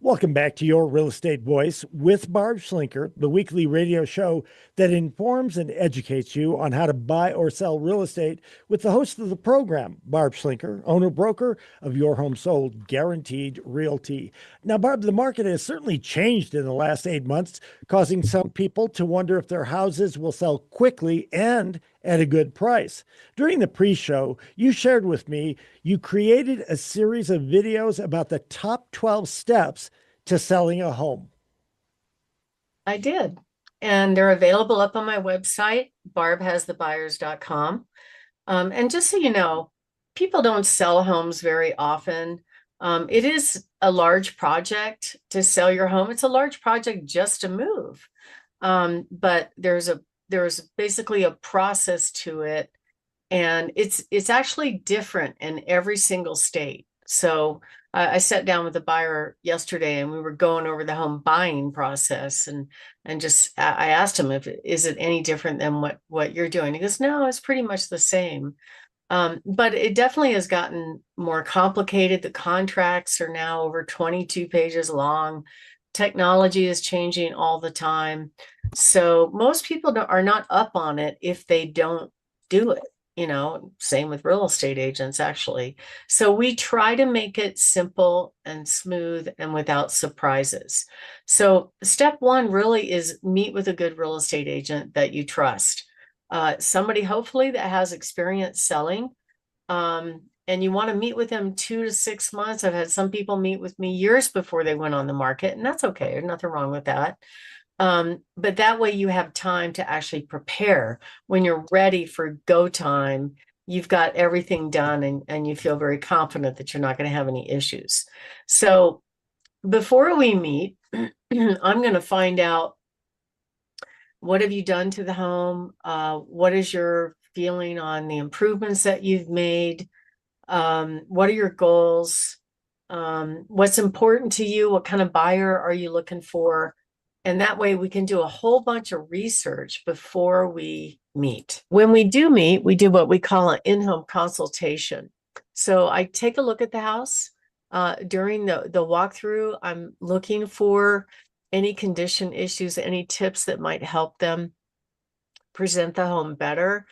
Welcome back to Your Real Estate Voice with Barb Schlinker, the weekly radio show that informs and educates you on how to buy or sell real estate with the host of the program, Barb Schlinker, owner broker of Your Home Sold Guaranteed Realty. Now, Barb, the market has certainly changed in the last 8 months, causing some people to wonder if their houses will sell quickly and at a good price. During the pre-show, you shared with me you created a series of videos about the top 12 steps to selling a home. I did. And they're available up on my website, barbhasthebuyers.com. And just so you know, people don't sell homes very often. It is a large project to sell your home. It's a large project just to move. But there's basically a process to it. And it's actually different in every single state. So I sat down with a buyer yesterday and we were going over the home buying process and just I asked him if is it any different than what you're doing. He goes, no, it's pretty much the same. But it definitely has gotten more complicated. The contracts are now over 22 pages long. Technology is changing all the time. So most people are not up on it if they don't do it. Same with real estate agents, actually. So we try to make it simple and smooth and without surprises. So step one really is meet with a good real estate agent that you trust. Somebody hopefully that has experience selling. And you want to meet with them 2 to 6 months. I've had some people meet with me years before they went on the market, and that's okay. There's nothing wrong with that. But that way you have time to actually prepare. When you're ready for go time, you've got everything done and you feel very confident that you're not going to have any issues. So before we meet, I'm going to find out, what have you done to the home? What is your feeling on the improvements that you've made? What are your goals? What's important to you? What kind of buyer are you looking for? And that way we can do a whole bunch of research before we meet. When we do meet, we do what we call an in-home consultation. So I take a look at the house. During the walkthrough, I'm looking for any condition issues, any tips that might help them present the home better.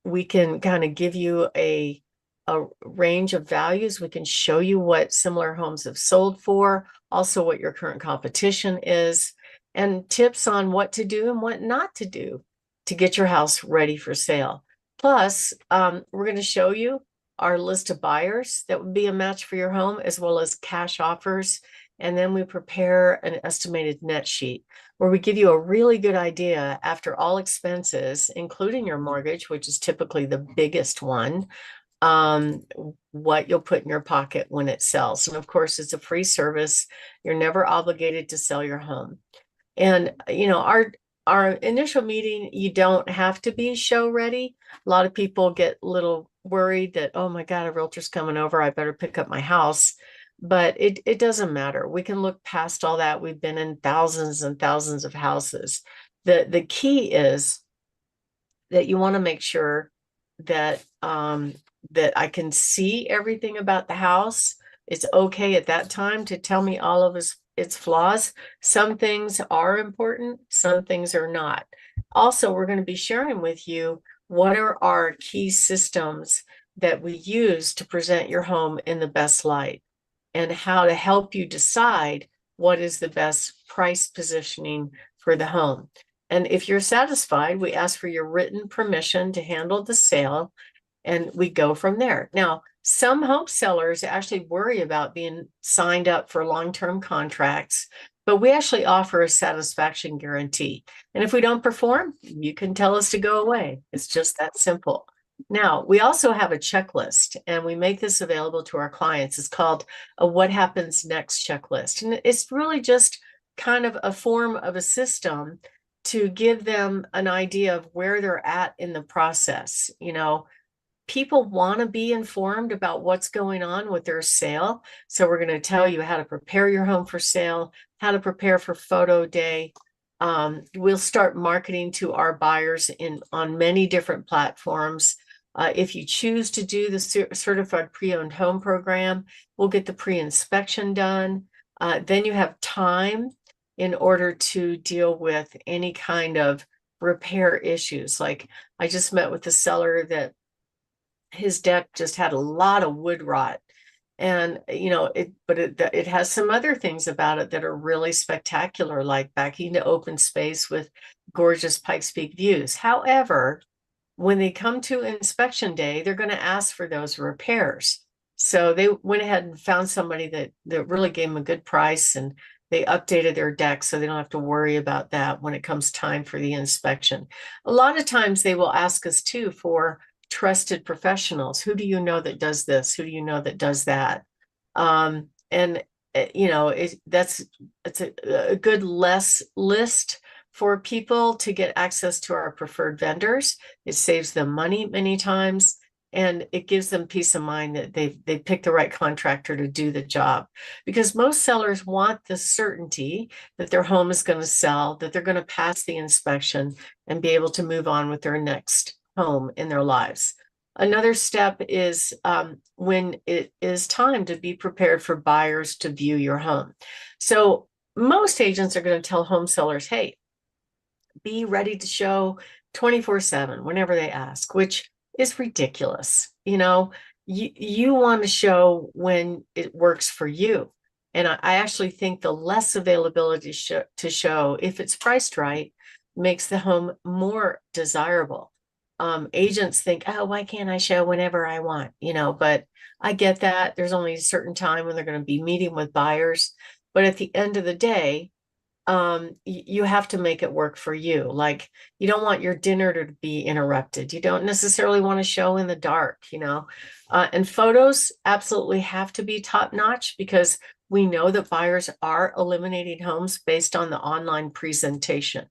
We can kind of give you a range of values. We can show you what similar homes have sold for, also what your current competition is, and tips on what to do and what not to do to get your house ready for sale. Plus, we're going to show you our list of buyers that would be a match for your home, as well as cash offers. And then we prepare an estimated net sheet where we give you a really good idea after all expenses, including your mortgage, which is typically the biggest one, what you'll put in your pocket when it sells. And of course, it's a free service. You're never obligated to sell your home. And, our initial meeting, you don't have to be show ready. A lot of people get a little worried that, oh my God, a realtor's coming over, I better pick up my house. But it doesn't matter. We can look past all that. We've been in thousands and thousands of houses. The key is that you want to make sure that that I can see everything about the house. It's okay at that time to tell me all of its flaws. Some things are important, some things are not. Also, we're going to be sharing with you what are our key systems that we use to present your home in the best light, and how to help you decide what is the best price positioning for the home. And if you're satisfied, we ask for your written permission to handle the sale, and we go from there. Now, some home sellers actually worry about being signed up for long-term contracts, but we actually offer a satisfaction guarantee. And if we don't perform, you can tell us to go away. It's just that simple. Now, we also have a checklist, and we make this available to our clients. It's called a What Happens Next checklist. And it's really just kind of a form of a system to give them an idea of where they're at in the process. People want to be informed about what's going on with their sale. So we're going to tell you how to prepare your home for sale, how to prepare for photo day. We'll start marketing to our buyers on many different platforms. If you choose to do the certified pre-owned home program, we'll get the pre-inspection done. Then you have time in order to deal with any kind of repair issues. Like I just met with a seller that his deck just had a lot of wood rot. And it has some other things about it that are really spectacular, like backing to open space with gorgeous Pikes Peak views. However, when they come to inspection day, they're going to ask for those repairs. So they went ahead and found somebody that really gave them a good price, and they updated their deck so they don't have to worry about that when it comes time for the inspection. A lot of times they will ask us too for trusted professionals. Who do you know that does this? Who do you know that does that? And it's a good less list for people to get access to our preferred vendors. It saves them money many times, and it gives them peace of mind that they picked the right contractor to do the job. Because most sellers want the certainty that their home is going to sell, that they're going to pass the inspection and be able to move on with their next home in their lives. Another step is when it is time to be prepared for buyers to view your home. So most agents are going to tell home sellers, hey, be ready to show 24/7 whenever they ask, which is ridiculous. You want to show when it works for you. And I actually think the less availability to show, if it's priced right, makes the home more desirable. Agents think, oh, why can't I show whenever I want? But I get that there's only a certain time when they're going to be meeting with buyers. But at the end of the day, you have to make it work for you. Like, you don't want your dinner to be interrupted. You don't necessarily want to show in the dark. And photos absolutely have to be top notch, because we know that buyers are eliminating homes based on the online presentation.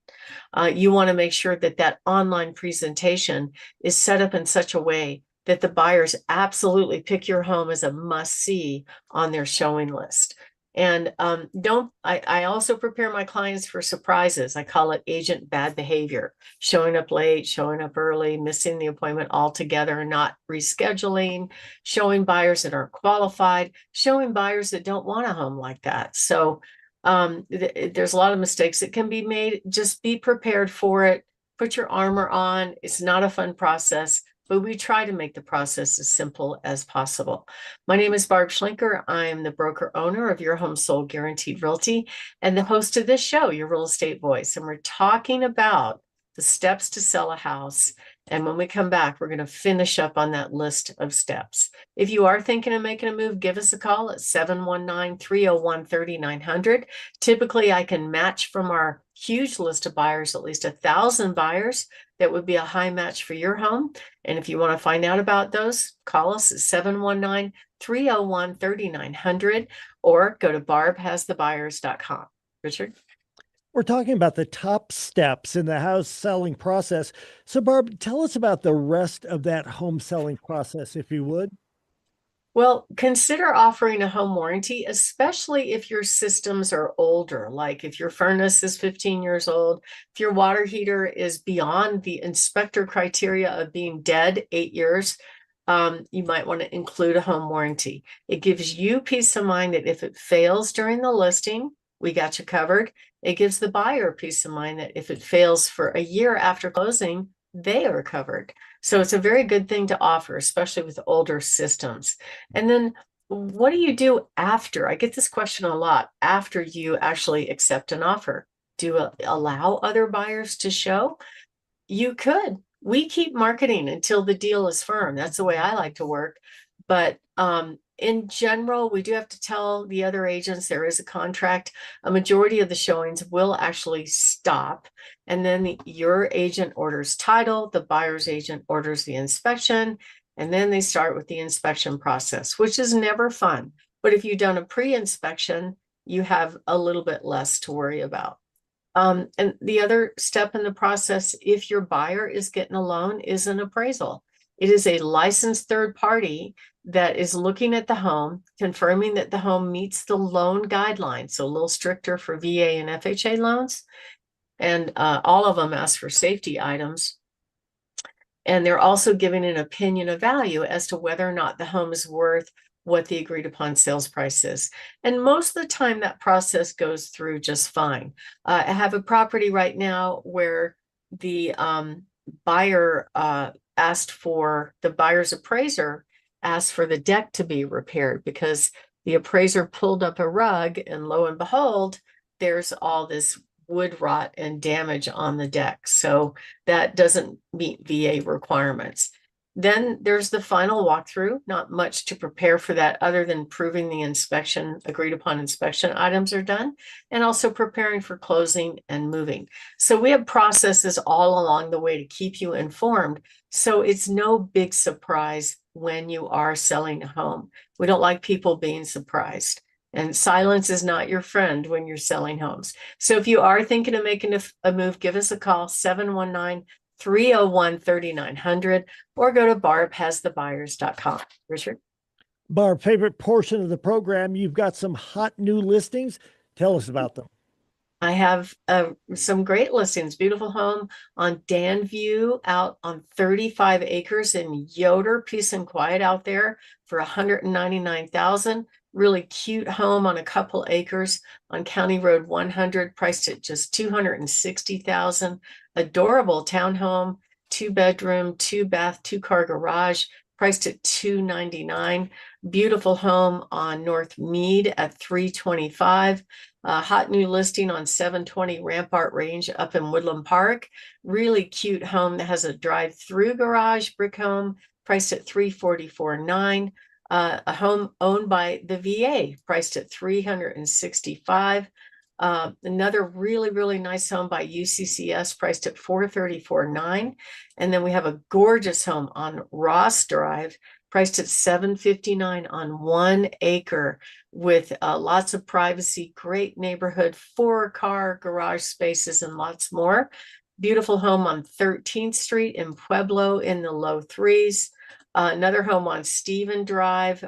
You want to make sure that that online presentation is set up in such a way that the buyers absolutely pick your home as a must see on their showing list. And I also prepare my clients for surprises. I call it agent bad behavior: showing up late, showing up early, missing the appointment altogether, not rescheduling, showing buyers that aren't qualified, showing buyers that don't want a home like that. So there's a lot of mistakes that can be made. Just be prepared for it. Put your armor on. It's not a fun process, but we try to make the process as simple as possible. My name is Barb Schlinker. I am the broker owner of Your Home Sold Guaranteed Realty and the host of this show, Your Real Estate Voice. And we're talking about the steps to sell a house. And when we come back, we're going to finish up on that list of steps. If you are thinking of making a move, give us a call at 719-301-3900. Typically, I can match from our huge list of buyers, at least 1,000 buyers that would be a high match for your home. And if you want to find out about those, call us at 719-301-3900 or go to barbhasthebuyers.com. Richard? We're talking about the top steps in the house selling process. So, Barb, tell us about the rest of that home selling process, if you would. Well, consider offering a home warranty, especially if your systems are older, like if your furnace is 15 years old, if your water heater is beyond the inspector criteria of being dead 8 years. You might want to include a home warranty. It gives you peace of mind that if it fails during the listing, we got you covered. It gives the buyer peace of mind that if it fails for a year after closing, they are covered. So it's a very good thing to offer, especially with older systems. And then what do you do after? I get this question a lot. After you actually accept an offer, do you allow other buyers to show? You could. We keep marketing until the deal is firm. That's the way I like to work. But in general, we do have to tell the other agents there is a contract. A majority of the showings will actually stop. And then your agent orders title, the buyer's agent orders the inspection, and then they start with the inspection process, which is never fun. But if you've done a pre-inspection, you have a little bit less to worry about. And the other step in the process, if your buyer is getting a loan, is an appraisal. It is a licensed third party that is looking at the home, confirming that the home meets the loan guidelines. So a little stricter for VA and FHA loans. And all of them ask for safety items. And they're also giving an opinion of value as to whether or not the home is worth what the agreed upon sales price is. And most of the time that process goes through just fine. I have a property right now where the buyer the buyer's appraiser asked for the deck to be repaired because the appraiser pulled up a rug and lo and behold, there's all this wood rot and damage on the deck. So that doesn't meet VA requirements. Then there's the final walkthrough, not much to prepare for that other than proving the agreed upon inspection items are done, and also preparing for closing and moving. So we have processes all along the way to keep you informed. So it's no big surprise when you are selling a home. We don't like people being surprised. And silence is not your friend when you're selling homes. So if you are thinking of making a move, give us a call, 719-301-3900, or go to barbhasthebuyers.com. Richard? Barb, favorite portion of the program, you've got some hot new listings. Tell us about them. I have some great listings. Beautiful home on Danview out on 35 acres in Yoder, peace and quiet out there for $199,000. Really cute home on a couple acres on County Road 100, priced at just $260,000. Adorable townhome, 2-bedroom, 2-bath, 2-car garage, priced at $299,000. Beautiful home on North Mead at $325,000. Hot new listing on 720 Rampart Range up in Woodland Park. Really cute home that has a drive-through garage, brick home, priced at $344,900. A home owned by the VA, priced at $365,000. Another really, really nice home by UCCS, priced at $434,900. And then we have a gorgeous home on Ross Drive, priced at $759,000 on 1 acre with lots of privacy, great neighborhood, 4-car garage spaces, and lots more. Beautiful home on 13th Street in Pueblo in the low threes. Another home on Stephen Drive,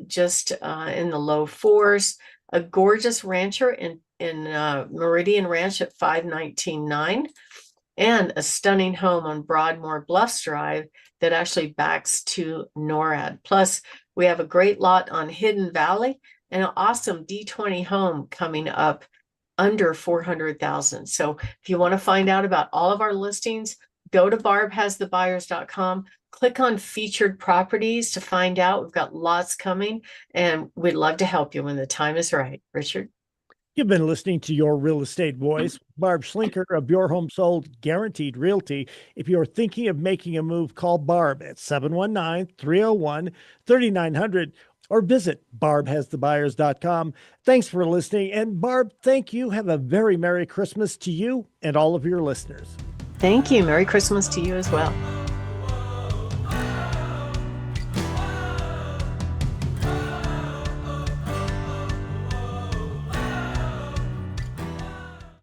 just in the low fours. A gorgeous rancher in Meridian Ranch at $519,900. And a stunning home on Broadmoor Bluffs Drive that actually backs to NORAD. Plus, we have a great lot on Hidden Valley and an awesome D20 home coming up under $400,000. So if you want to find out about all of our listings, go to barbhasthebuyers.com, click on featured properties to find out. We've got lots coming, and we'd love to help you when the time is right. Richard? You've been listening to Your Real Estate Voice, Barb Schlinker of Your Home Sold Guaranteed Realty. If you're thinking of making a move, call Barb at 719-301-3900 or visit barbhasthebuyers.com. Thanks for listening. And Barb, thank you. Have a very Merry Christmas to you and all of your listeners. Thank you. Merry Christmas to you as well.